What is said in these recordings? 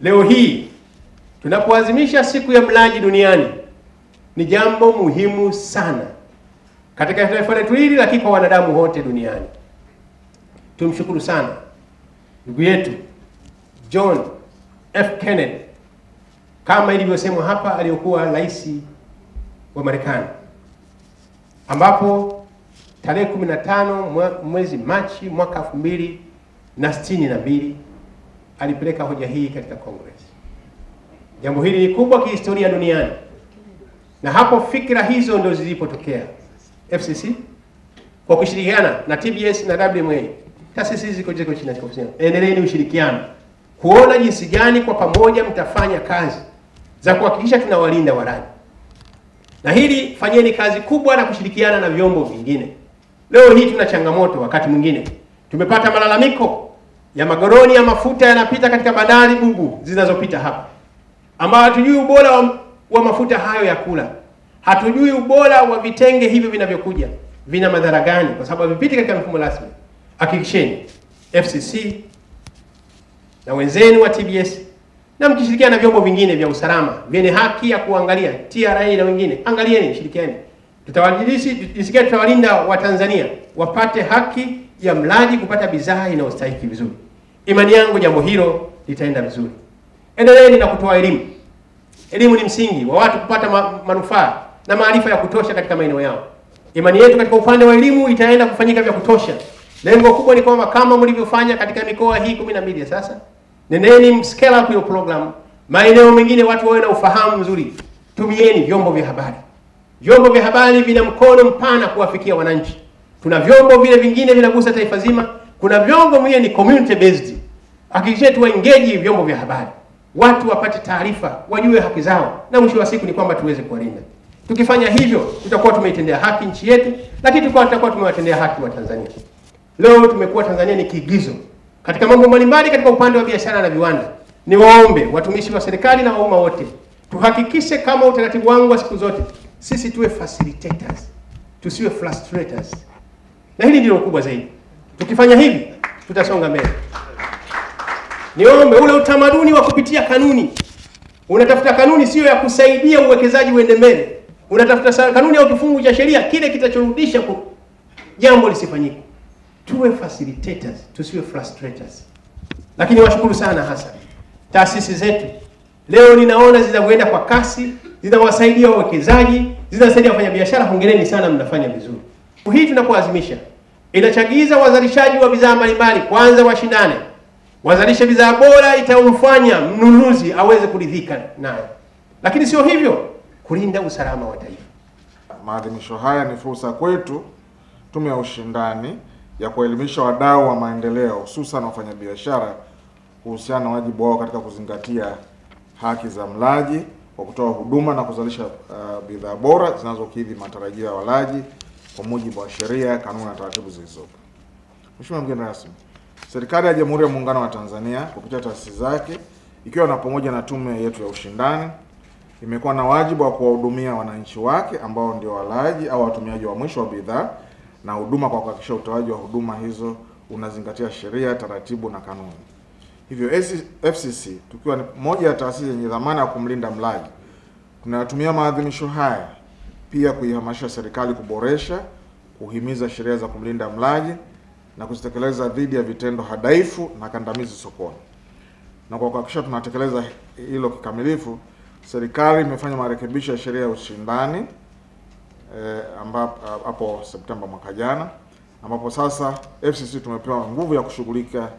Leo hii tunapoadhimisha siku ya mlaji duniani, ni jambo muhimu sana katika taifa letu hili, lakini kwa wanadamu wote duniani. Tumshukuru sana ndugu yetu John F. Kennedy, kama ilivyosemwa hapa, aliyokuwa rais wa Marekani, ambapo tarehe 15 mwezi Machi mwaka 2062 alipeleka hoja hii katika Congress. Jambo hili ni kubwa kihistoria duniani, na hapo fikra hizo ndio zilipotokea. FCC kwa kushirikiana na TBS na WMA, taasisi ziko chini ya kusema, endeleeni ushirikiano kuona jinsi gani kwa pamoja mtafanya kazi za kuhakikisha tunawalinda walaji. Na hili fanyeni kazi kubwa na kushirikiana na vyombo vingine. Leo hii tuna changamoto, wakati mwingine tumepata malalamiko ya magoroni ya mafuta yanapita katika bandari bubu zinazopita hapa, ambao hatujui ubora wa mafuta hayo ya kula. Hatujui ubora wa vitenge hivyo vinavyokuja vina madhara gani, kwa sababu vipiti katika mfumo rasmi. Hakikisheni FCC na wenzenu wa TBS na mkishirikiana na vyombo vingine vya usalama vyenye haki ya kuangalia, TRA na wengine, angalieni, shirikiani. Tutawalinda wa Tanzania wapate haki ya mlaji kupata bidhaa inayostahili vizuri. Imani yangu jambo hilo litaenda vizuri. Endeleeni na kutoa elimu. Elimu ni msingi wa watu kupata manufaa na maarifa ya kutosha katika maeneo yao. Imani yetu katika upande wa elimu itaenda kufanyika vya kutosha. Lengo kubwa ni kwamba kama mlivyofanya katika mikoa hii 12 sasa, nendeni scale up your program. Maeneo mengine watu wawe na ufahamu mzuri. Tumieni vyombo vya habari. Vyombo vya habari vina mkono mpana kuwafikia wananchi. Tuna vyombo vile vingine vinagusa taifa zima. Kuna vyombo vingine ni community based. Hakikisha tu engage vyombo vya habari. Watu wapate taarifa, wajue haki zao, na mwisho wa siku ni kwamba tuweze kuwalinda. Tukifanya hivyo, tutakuwa tumeitendea haki nchi yetu, lakini tutakuwa tumewatendea haki wa Tanzania. Leo tumekuwa Tanzania ni kiigizo katika mambo mbalimbali katika upande wa biashara na viwanda. Ni waombe watumishi wa serikali na waumma wote, tuhakikishe kama utaratibu wangu wa siku zote, sisi tuwe facilitators, tusiwe frustrators. Na hili ndilo kubwa zaidi. Tukifanya hivi, tutasonga mbele. Niombe ule utamaduni wa kupitia kanuni. Unatafuta kanuni sio ya kusaidia uwekezaji uende mbele. Unatafuta kanuni au kifungu cha sheria kile kitachorudisha jambo lisifanyike. Tuwe facilitators, tusiwe frustrators. Lakini washukuru sana hasa taasisi zetu. Leo ninaona zinakwenda kwa kasi, zinawasaidia wawekezaji, zinasaidia wafanyabiashara. Hongereni sana, mnafanya vizuri. Hii tunapoazimisha inachagiza wazalishaji wa bidhaa mbalimbali kwanza washindane. Wazalisha bidhaa bora itamfanya mnunuzi aweze kuridhika nayo. Lakini sio hivyo, kulinda usalama wa taifa. Maadhimisho haya ni fursa kwetu Tume ya Ushindani ya kuelimisha wadau wa maendeleo, hususan wafanyabiashara, kuhusiana na wajibu wao katika kuzingatia haki za mlaji kwa kutoa huduma na kuzalisha bidhaa bora zinazokidhi matarajio ya walaji kwa mujibu wa sheria, kanuni na taratibu zilizopo. Mheshimiwa mgeni rasmi, serikali ya Jamhuri ya Muungano wa Tanzania kupitia taasisi zake ikiwa na pamoja na tume yetu ya ushindani imekuwa na wajibu wa kuwahudumia wananchi wake ambao ndio walaji au watumiaji wa mwisho wa bidhaa na huduma kwa kuhakikisha utoaji wa huduma hizo unazingatia sheria, taratibu na kanuni. Hivyo FCC tukiwa ni moja ya taasisi yenye dhamana ya kumlinda mlaji, tunatumia maadhimisho haya pia kuihamasisha serikali kuboresha, kuhimiza sheria za kumlinda mlaji na kuzitekeleza dhidi ya vitendo hadaifu na kandamizi sokoni. Na kwa kuhakikisha tunatekeleza hilo kikamilifu, serikali imefanya marekebisho ya sheria ya ushindani hapo Septemba mwaka jana, ambapo sasa FCC tumepewa nguvu ya kushughulika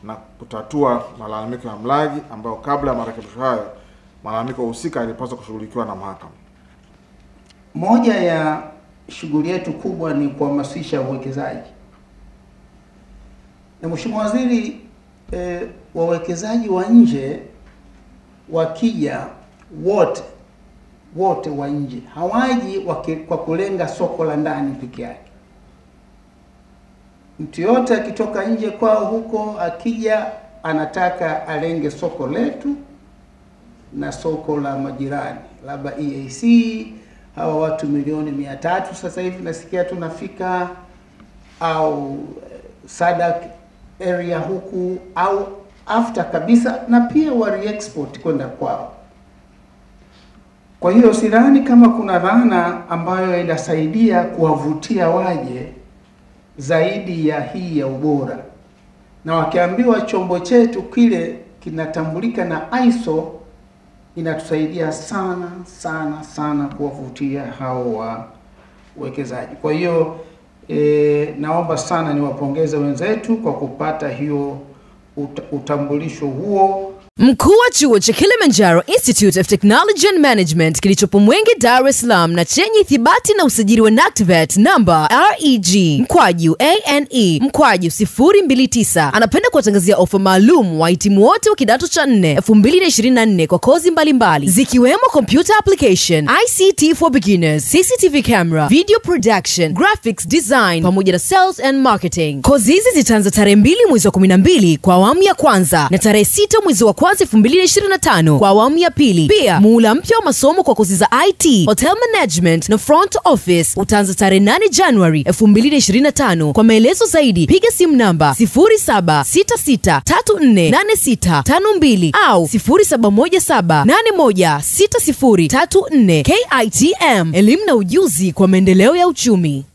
na kutatua malalamiko ya mlaji ambayo kabla ya marekebisho hayo malalamiko husika yalipaswa kushughulikiwa na mahakama. Moja ya shughuli yetu kubwa ni kuhamasisha uwekezaji. Na Mheshimiwa Waziri, wawekezaji wa nje wakija wote wa nje hawaji kwa kulenga soko la ndani peke yake. Mtu yote akitoka nje kwao huko akija anataka alenge soko letu na soko la majirani, labda EAC, hawa watu milioni 300 sasa hivi nasikia tunafika, au SADC area huku, au after kabisa, na pia wa re-export kwenda kwao. Kwa hiyo sidhani kama kuna dhana ambayo inasaidia kuwavutia waje zaidi ya hii ya ubora, na wakiambiwa chombo chetu kile kinatambulika na ISO, inatusaidia sana sana sana kuwavutia hao wawekezaji. Kwa hiyo naomba sana niwapongeze wenzetu kwa kupata hiyo utambulisho huo. Mkuu wa chuo cha Kilimanjaro Institute of Technology and Management kilichopo Mwenge, Dar es Salaam na chenye ithibati na usajili wa NACTVET namba REG/ANE/029 anapenda kuwatangazia ofa maalum wahitimu wote wa kidato cha 4 2024 kwa kozi mbalimbali zikiwemo computer application, ICT for beginners, CCTV camera, video production, graphics design pamoja na sales and marketing. Kozi hizi zitaanza tarehe 2 mwezi wa 12 kwa awamu ya kwanza na tarehe 6 mwezi wa 2025 kwa awamu ya pili. Pia muhula mpya wa masomo kwa kozi za IT, hotel management na front office utaanza tarehe 8 January 2025. Kwa maelezo zaidi piga simu namba 0766348652 au 0717816034. KITM, elimu na ujuzi kwa maendeleo ya uchumi.